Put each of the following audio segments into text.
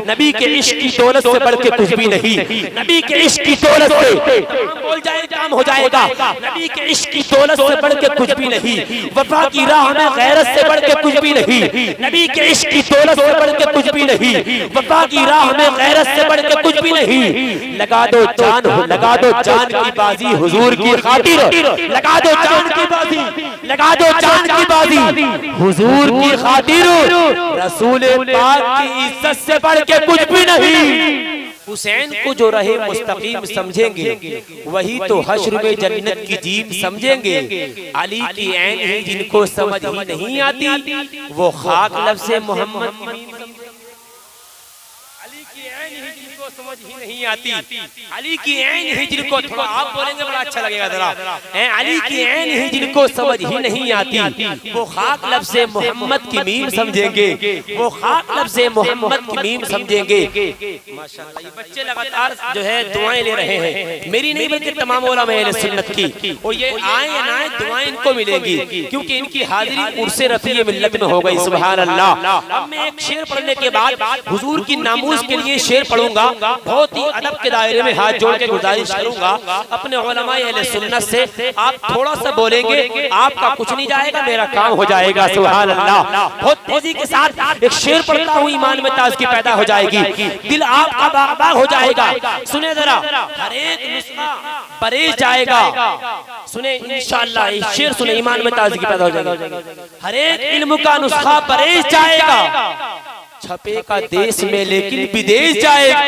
नबी के इश्क की दौलत से बढ़ के कुछ भी नहीं। नबी के इश्क की दौलत से बोल जाए काम हो जाएगा। नबी के इश्क की दौलत से बढ़ के कुछ भी नहीं। वफा की राह में गैरत से बढ़ के कुछ भी नहीं। नबी के इश्क की दौलत से बढ़ के कुछ भी नहीं। वफा की राह में गैरत से बढ़ के कुछ भी नहीं। लगा दो जान की बाजी हुजूर की खातिर। लगा दो जान की बाजी, लगा दो जान की बाजी हुजूर की खातिर। रसूल पाक की इज्जत से बढ़ के कुछ भी नहीं। हुसैन को जो रहे मुस्तकीम समझेंगे वही तो हश्र में जन्नत की जीप समझेंगे। अली की ऐन ही जिनको समझ ही नहीं आती वो खाक लफ्ज़ से मोहम्मद। अली की ऐन ही जिनको समझ ही नहीं आती, अली की ऐन ही जिनको, थोड़ा आप बोलेंगे बड़ा अच्छा लगेगा जरा। अली की ऐन ही जिनको समझ ही नहीं आती वो खाक लफ्ज़ से मोहम्मद की मीम समझेंगे। वो खाक लफ्ज़ से मोहम्मद की मीम समझेंगे। माशाअल्लाह ये बच्चे लगातार जो है दुआएं ले रहे हैं, मेरी नहीं बल्कि तमाम उलमा अहले सुन्नत की। और ये आए या ना आए दुआएं इनको मिलेंगी क्योंकि इनकी हाजिरी उर्से रफ़ी मिल्लत में हो गई। सुभान अल्लाह। अब मैं एक शेर पढ़ने के बाद हुजूर की नामूस के लिए शेर पढ़ूंगा। बहुत ही अदब के दायरे में हाथ जोड़ के गुजारिश करूंगा अपने उलमाए अहले सुन्नत से, आप थोड़ा सा बोलेंगे आपका कुछ नहीं जाएगा, मेरा काम हो जाएगा। सुभान अल्लाह। बहुत तेजी के साथ एक शेर पढ़ता हूँ, ईमान में ताज़गी पैदा हो जाएगी, दिल आपका बाग हो जाएगा। सुने जरा, हर एक नुस्खा परहेज जाएगा। सुने इंशाअल्लाह ये शेर सुने, ईमान में ताज़गी पैदा हो जाएगी। हर एक इल्म का नुस्खा परहेज जाएगा। छपेगा देश में लेकिन विदेश जाएगा।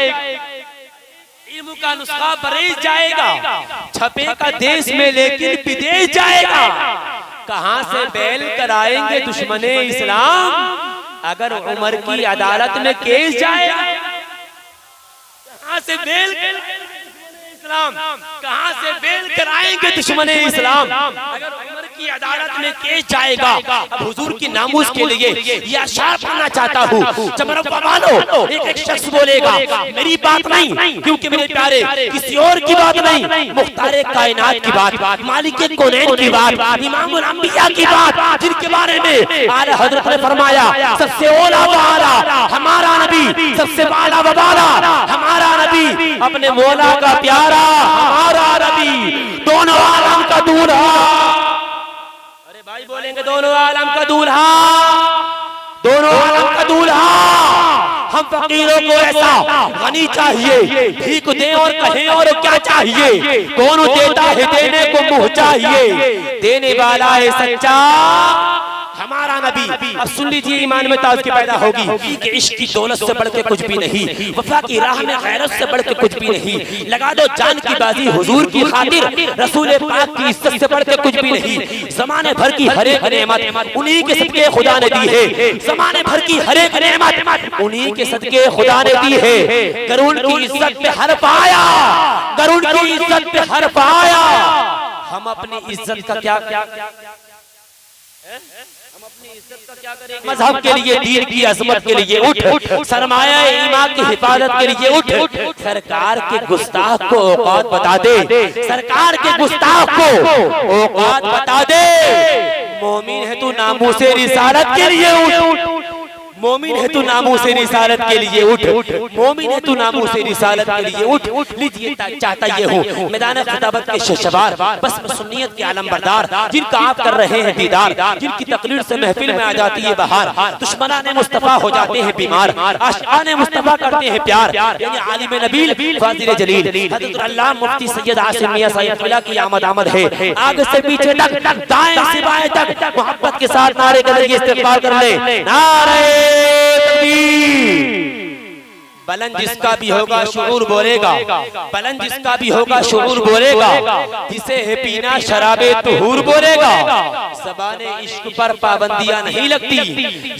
इल्म का नुस्खा परहेज जाएगा। छपेगा देश में लेकिन विदेश जाएगा। कहां से बैल कराएंगे दुश्मने इस्लाम अगर उमर की अदालत में केस जाएगा। कहां से बैल इस्लाम, कहां से बेल कराएंगे दुश्मने इस्लाम अगर उमर की अदालत में केस जाएगा। अब हुजूर की नामूस के लिए ये अशार पढ़ना चाहता हूँ। जब रब्बा वालो एक शख्स बोलेगा मेरी बात नहीं, क्योंकि मेरे प्यारे किसी और की बात नहीं, मुख्तारे कायनात की बात, मालिक कौनैन की बात, इमामुल अंबिया की बात, जिनके बारे में आला हजरत ने फरमाया सबसे औला व आला हमारा नबी, सबसे आला व बाला हमारा नबी, अपने मौला का प्यारा हमारा नबी, दोनों आलम का दूल्हा। अरे भाई बोलेंगे दोनों आलम का दूल्हा, दोनों आलम का दूल्हा। हम फकीरों को ऐसा गनी चाहिए, भीख दें और कहें और क्या चाहिए, कौन देता है देने को मुँह चाहिए, देने वाला है सच्चा हमारा नबी। अब सुन लीजिए, ईमान में ताज़गी पैदा होगी कि इश्क की दौलत से बढ़ के कुछ भी नहीं, वफा की राह में गैरत से बढ़ के कुछ भी नहीं। लगा दो जान की बाजी हुजूर की खातिर, रसूल पाक की इज्जत से बढ़ के कुछ भी नहीं। ज़माने भर की हर एक नेमत उन्हीं के सदके खुदा ने दी है। ज़माने भर की हर एक नेमत उन्हीं के सदके खुदा ने दी है। गरुड़ की इज्जत पे हर्फ आया, गरुड़ की इज्जत पे हर्फ आया। हम अपनी इज्जत का क्या हम अपनी इज्जत का क्या करेंगे? मजहब के लिए, दीन की अजमत के लिए उठ, सरमाया ईमान की हिफाजत के लिए उठ। सरकार के गुस्ताख को औकात बता दे, सरकार के गुस्ताख को औकात बता दे। मोमिन है तू नामूसे रिसालत के लिए उठ, मोमिन है तू नामूसे रिसालत के लिए उठ, मोमिन है तू नामूसे रिसालत के लिए उठ। लीजिए चाहता ये हूँ मैदान खिताबत के शशबार, बस सुन्नियत के आलम बरदार, जिनका आप कर रहे हैं दीदार, जिनकी तकरीर से महफिल में आ जाती है बहार, दुश्मनाने मुस्तफा हो जाते हैं बीमार, आशिकाने मुस्तफा करते हैं प्यार। यानी आलिम नबील फाजिल जलील हज़रत अल्लामा मुफ्ती सैयद आसिम मियां साहिब क़िबला की आमद है। आगे से पीछे तक, दाएं से बाएं तक मोहब्बत के साथ नारे के जरिए इस्तिक़बाल कर ले। नारे बुलंद जिसका भी होगा शुऊर बोलेगा, बुलंद जिसका भी होगा शुऊर बोलेगा, जिसे है पीना शराबे तुहूर बोलेगा। ज़बाने इश्क पर पाबंदियां नहीं लगती,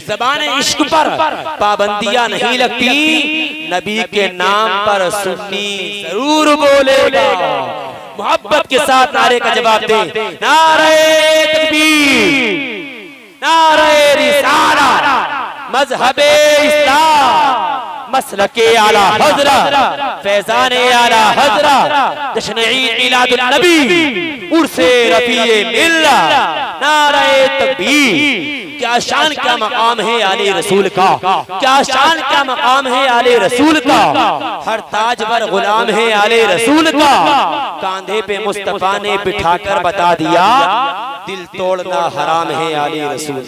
ज़बाने इश्क पर पाबंदियां नहीं लगती, नबी के नाम पर सुन्नी जरूर बोलेगा। मोहब्बत के साथ नारे का जवाब दे, नारे तकबीर, नारे रिसालत, मज़हबे इस्लाम, मसलके आला हज़रत, फैज़ाने आला हज़रत, जश्न ईद मिलादुन नबी, उर्से रफ़ीए मिल्लत, नारे तकबीर। क्या शान क्या मकाम है आले रसूल का, क्या शान क्या मकाम है आले रसूल का, हर ताज पर गुलाम है आले रसूल का। कांधे पे मुस्तफा ने बिठाकर बता दिया दिल तोड़ना हराम है आले रसूल।